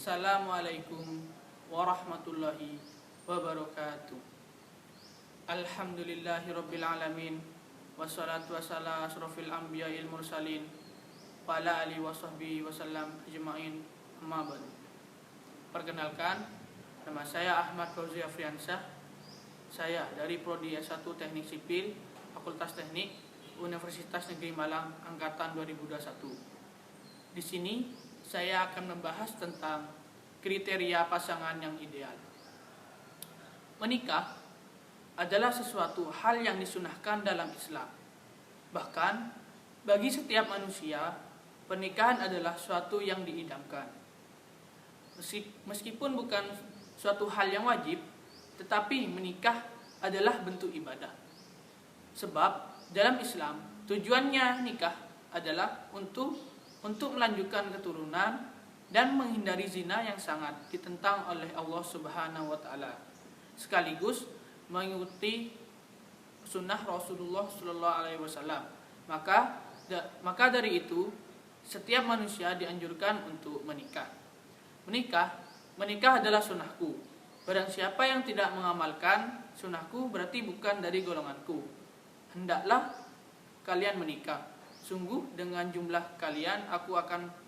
Assalamualaikum warahmatullahi wabarakatuh. Alhamdulillahirabbil alamin. Wassalatu wassalamu asrofil anbiya'il mursalin wa ala alihi wa sahbihi wasallam ajma'in. Amma ba'du. Perkenalkan, nama saya Ahmad Fauzi Afriansyah. Saya dari Prodi S1 Teknik Sipil, Fakultas Teknik, Universitas Negeri Malang angkatan 2021. Di sini saya akan membahas tentang kriteria pasangan yang ideal. Menikah adalah sesuatu hal yang disunahkan dalam Islam. Bahkan bagi setiap manusia, pernikahan adalah suatu yang diidamkan. Meskipun bukan suatu hal yang wajib, tetapi menikah adalah bentuk ibadah. Sebab dalam Islam, tujuannya nikah adalah untuk melanjutkan keturunan dan menghindari zina yang sangat ditentang oleh Allah Subhanahu wa taala, sekaligus mengikuti sunnah Rasulullah sallallahu alaihi wasallam. Maka dari itu setiap manusia dianjurkan untuk menikah. Menikah adalah sunnahku. Barang siapa yang tidak mengamalkan sunnahku berarti bukan dari golonganku. Hendaklah kalian menikah. Sungguh dengan jumlah kalian aku akan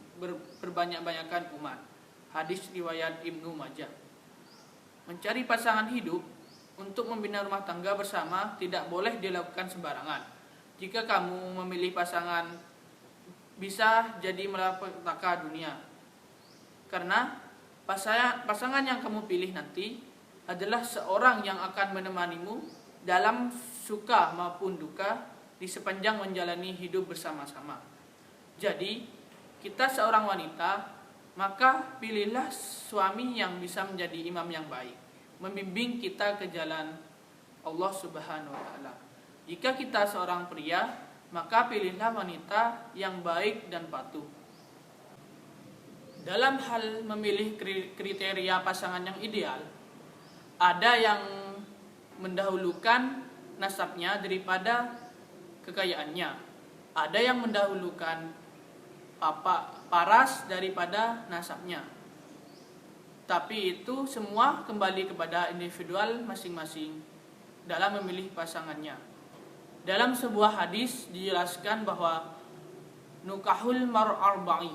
berbanyak-banyakan umat. Hadis riwayat Ibnu Majah. Mencari pasangan hidup untuk membina rumah tangga bersama tidak boleh dilakukan sembarangan. Jika kamu memilih pasangan, bisa jadi malapetaka dunia. Karena pasangan yang kamu pilih nanti adalah seorang yang akan menemanimu dalam suka maupun duka di sepanjang menjalani hidup bersama-sama. Jadi, kita seorang wanita, maka pilihlah suami yang bisa menjadi imam yang baik, membimbing kita ke jalan Allah Subhanahu wa taala. Jika kita seorang pria, maka pilihlah wanita yang baik dan patuh. Dalam hal memilih kriteria pasangan yang ideal, ada yang mendahulukan nasabnya daripada kekayaannya. Ada yang mendahulukan paras daripada nasabnya. Tapi itu semua kembali kepada individual masing-masing dalam memilih pasangannya. Dalam sebuah hadis dijelaskan bahwa nukahul mar'arba'i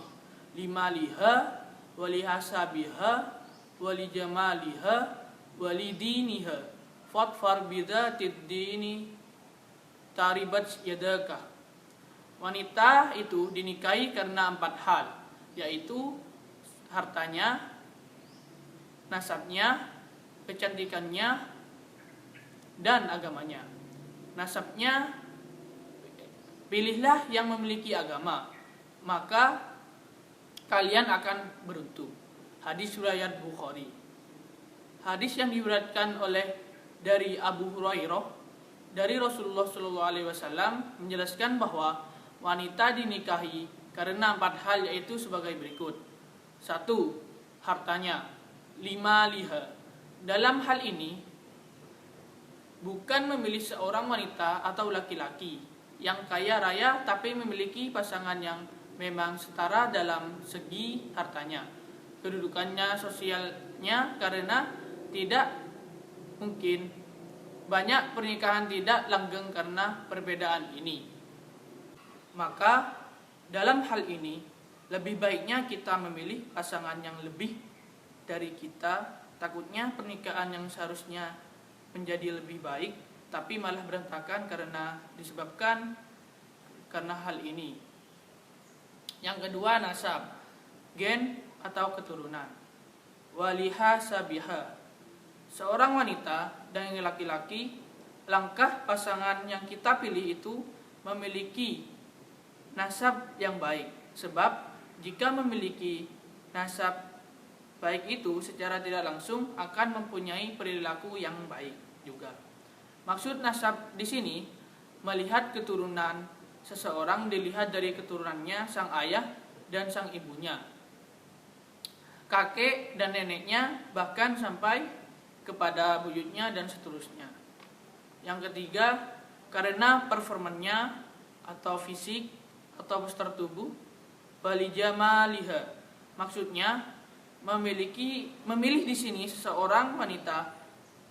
limaliha walihasabiha walijamaliha walidiniha fatfar bidzatid dini taribat yadaka. Wanita itu dinikahi karena 4 hal, yaitu hartanya, nasabnya, kecantikannya, dan agamanya. Nasabnya, pilihlah yang memiliki agama, maka kalian akan beruntung. Hadis riwayat Bukhari. Hadis yang diriwayatkan dari Abu Hurairah dari Rasulullah SAW menjelaskan bahwa wanita dinikahi karena 4 hal, yaitu sebagai berikut. 1. Hartanya. 5. Liha. Dalam hal ini bukan memilih seorang wanita atau laki-laki yang kaya raya tapi memiliki pasangan yang memang setara dalam segi hartanya, kedudukannya, sosialnya, karena tidak mungkin banyak pernikahan tidak langgeng karena perbedaan ini. Maka dalam hal ini lebih baiknya kita memilih pasangan yang lebih dari kita. Takutnya pernikahan yang seharusnya menjadi lebih baik tapi malah berantakan disebabkan karena hal ini. Yang kedua, nasab, gen atau keturunan. Waliha sabiha. Seorang wanita dan laki-laki, langkah pasangan yang kita pilih itu memiliki nasab yang baik. Sebab jika memiliki nasab baik itu secara tidak langsung akan mempunyai perilaku yang baik juga. Maksud nasab di sini melihat keturunan seseorang dilihat dari keturunannya, sang ayah dan sang ibunya, kakek dan neneknya, bahkan sampai kepada buyutnya dan seterusnya. Yang ketiga, karena performanya atau fisik atau postur tubuh. Walijamaliha. Maksudnya memilih di sini seseorang wanita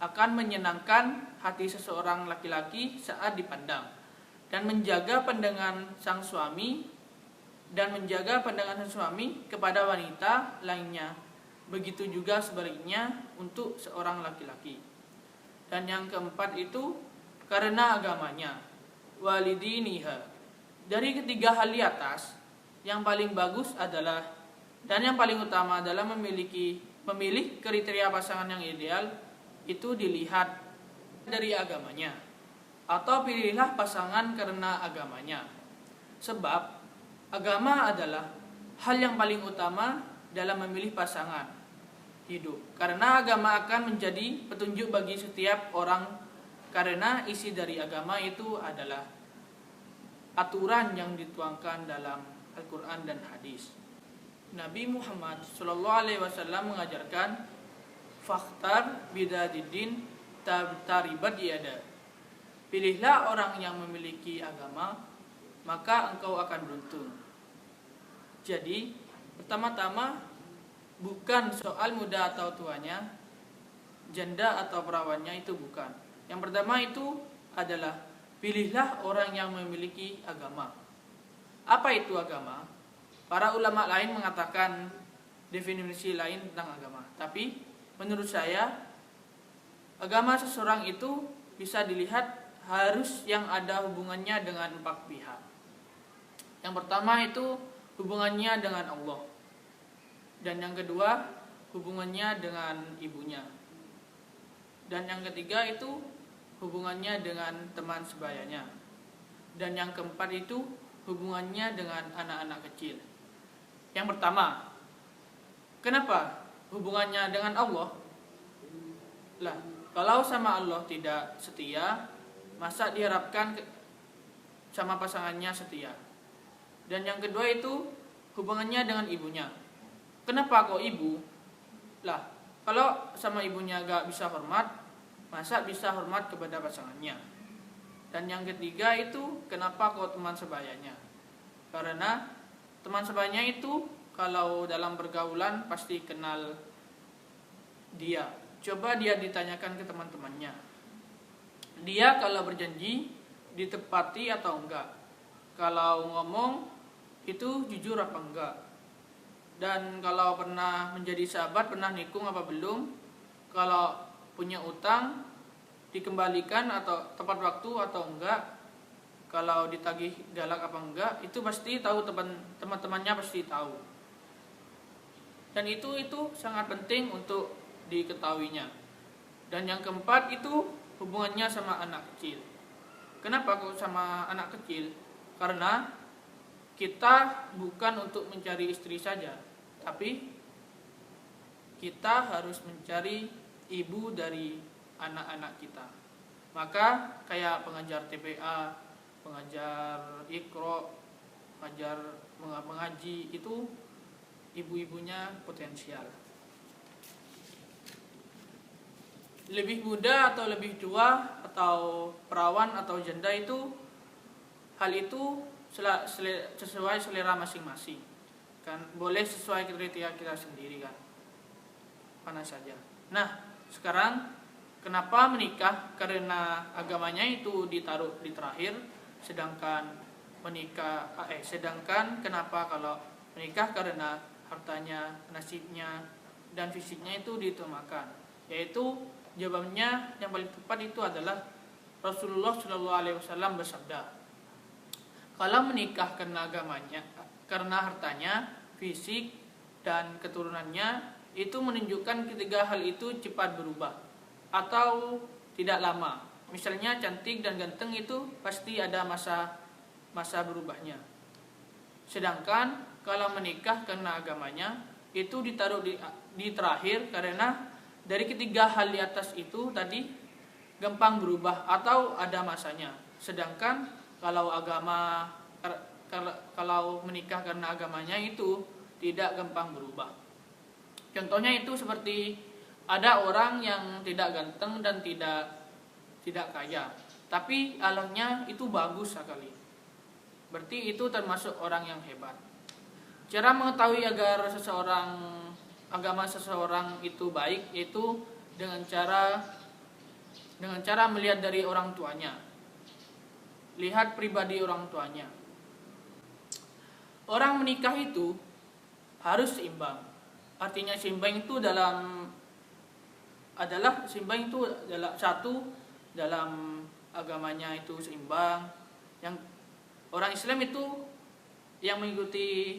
akan menyenangkan hati seseorang laki-laki saat dipandang dan menjaga pandangan sang suami kepada wanita lainnya. Begitu juga sebaliknya untuk seorang laki-laki. Dan yang keempat itu karena agamanya, walidiniha. Dari ketiga hal di atas, yang paling bagus adalah dan yang paling utama adalah memilih kriteria pasangan yang ideal itu dilihat dari agamanya, atau pilihlah pasangan karena agamanya. Sebab agama adalah hal yang paling utama dalam memilih pasangan hidup, karena agama akan menjadi petunjuk bagi setiap orang, karena isi dari agama itu adalah aturan yang dituangkan dalam Al-Quran dan hadis. Nabi Muhammad SAW mengajarkan fakhtar bidadidin taribat yada. Pilihlah orang yang memiliki agama, maka engkau akan beruntung. Jadi pertama-tama bukan soal muda atau tuanya, janda atau perawannya, itu bukan. Yang pertama itu adalah pilihlah orang yang memiliki agama. Apa itu agama? Para ulama lain mengatakan definisi lain tentang agama. Tapi menurut saya, agama seseorang itu bisa dilihat harus yang ada hubungannya dengan 4 pihak. Yang pertama itu hubungannya dengan Allah. Dan yang kedua hubungannya dengan ibunya. Dan yang ketiga itu hubungannya dengan teman sebayanya. Dan yang keempat itu hubungannya dengan anak-anak kecil. Yang pertama, kenapa hubungannya dengan Allah? Lah, kalau sama Allah tidak setia, masa diharapkan sama pasangannya setia? Dan yang kedua itu hubungannya dengan ibunya. Kenapa kok ibu? Lah, kalau sama ibunya gak bisa hormat, masa bisa hormat kepada pasangannya? Dan yang ketiga itu kenapa kok teman sebayanya? Karena teman sebayanya itu kalau dalam pergaulan pasti kenal dia. Coba dia ditanyakan ke teman-temannya, dia kalau berjanji ditepati atau enggak, kalau ngomong itu jujur apa enggak, dan kalau pernah menjadi sahabat pernah nikung apa belum, kalau punya utang dikembalikan atau tepat waktu atau enggak, kalau ditagih galak apa enggak, itu pasti tahu, teman-temannya pasti tahu. Dan itu sangat penting untuk diketahuinya. Dan yang keempat itu hubungannya sama anak kecil. Kenapa kok sama anak kecil? Karena kita bukan untuk mencari istri saja, tapi kita harus mencari ibu dari anak-anak kita. Maka kayak pengajar TPA, pengajar Iqra, pengajar mengaji, itu ibu-ibunya potensial. Lebih muda atau lebih tua atau perawan atau janda, itu hal itu sesuai selera masing-masing kan, boleh sesuai kriteria kita sendiri kan, mana saja. Nah, sekarang kenapa menikah? Karena agamanya itu ditaruh di terakhir, sedangkan kenapa kalau menikah karena hartanya, nasibnya, dan fisiknya itu diutamakan? Yaitu jawabannya yang paling tepat itu adalah Rasulullah SAW bersabda, kalau menikah karena agamanya, karena hartanya, fisik, dan keturunannya, itu menunjukkan ketiga hal itu cepat berubah atau tidak lama. Misalnya cantik dan ganteng itu pasti ada masa berubahnya. Sedangkan kalau menikah karena agamanya, itu ditaruh di terakhir, karena dari ketiga hal di atas itu tadi gampang berubah atau ada masanya. Sedangkan kalau menikah karena agamanya itu tidak gampang berubah. Contohnya itu seperti ada orang yang tidak ganteng dan tidak kaya, tapi akhlaknya itu bagus sekali. Berarti itu termasuk orang yang hebat. Cara mengetahui agar seseorang agama seseorang itu baik yaitu dengan cara melihat dari orang tuanya. Lihat pribadi orang tuanya. Orang menikah itu harus seimbang. Artinya seimbang itu adalah satu, dalam agamanya itu seimbang. Yang orang Islam itu yang mengikuti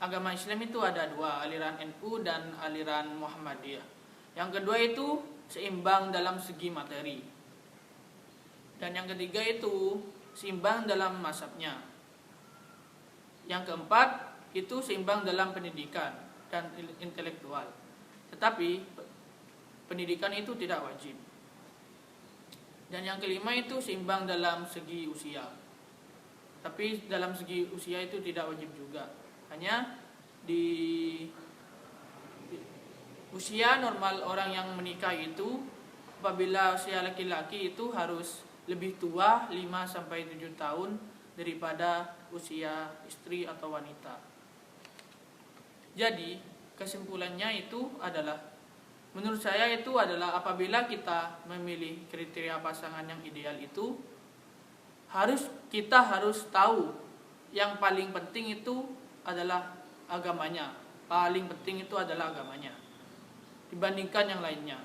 agama Islam itu ada dua, aliran NU dan aliran Muhammadiyah. Yang kedua itu seimbang dalam segi materi. Dan yang ketiga itu seimbang dalam mazhabnya. Yang keempat itu seimbang dalam pendidikan dan intelektual. Tetapi pendidikan itu tidak wajib. Dan yang kelima itu seimbang dalam segi usia. Tapi dalam segi usia itu tidak wajib juga. Hanya di usia normal orang yang menikah itu, apabila usia laki-laki itu harus lebih tua 5-7 tahun daripada usia istri atau wanita. Jadi kesimpulannya itu adalah, menurut saya itu adalah apabila kita memilih kriteria pasangan yang ideal itu, kita harus tahu yang paling penting itu adalah agamanya. Paling penting itu adalah agamanya dibandingkan yang lainnya.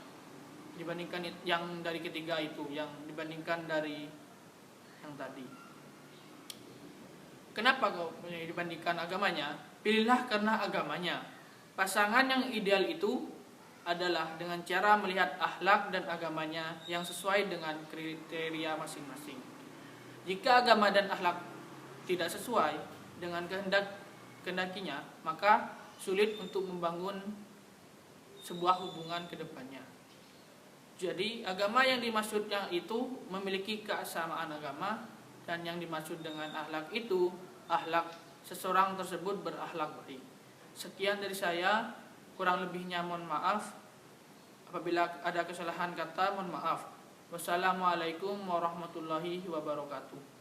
Dibandingkan yang dari ketiga itu, yang dibandingkan dari yang tadi. Kenapa kau dibandingkan agamanya? Pilihlah karena agamanya. Pasangan yang ideal itu adalah dengan cara melihat akhlak dan agamanya yang sesuai dengan kriteria masing-masing. Jika agama dan akhlak tidak sesuai dengan kehendakinya, maka sulit untuk membangun sebuah hubungan ke depannya. Jadi agama yang dimaksudnya itu memiliki kesamaan agama, dan yang dimaksud dengan akhlak itu akhlak seseorang tersebut berakhlak baik. Sekian dari saya, kurang lebihnya mohon maaf. Apabila ada kesalahan kata mohon maaf. Wassalamualaikum warahmatullahi wabarakatuh.